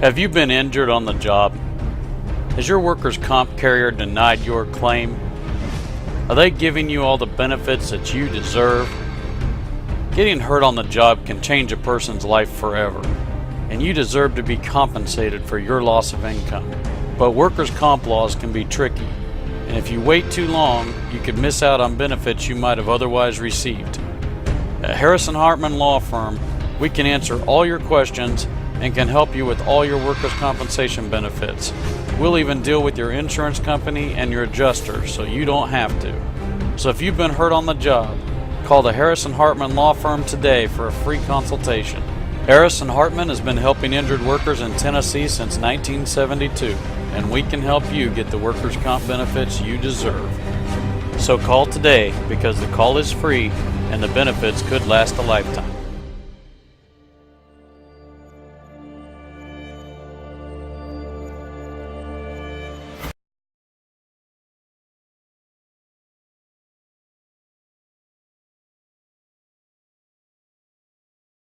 Have you been injured on the job? Has your workers' comp carrier denied your claim? Are they giving you all the benefits that you deserve? Getting hurt on the job can change a person's life forever, and you deserve to be compensated for your loss of income. But workers' comp laws can be tricky, and if you wait too long, you could miss out on benefits you might have otherwise received. At Harrison Hartman Law Firm, we can answer all your questions and can help you with all your workers' compensation benefits. We'll even deal with your insurance company and your adjuster so you don't have to. So if you've been hurt on the job, call the Harrison Hartman Law Firm today for a free consultation. Harrison Hartman has been helping injured workers in Tennessee since 1972, and we can help you get the workers' comp benefits you deserve. So call today because the call is free and the benefits could last a lifetime.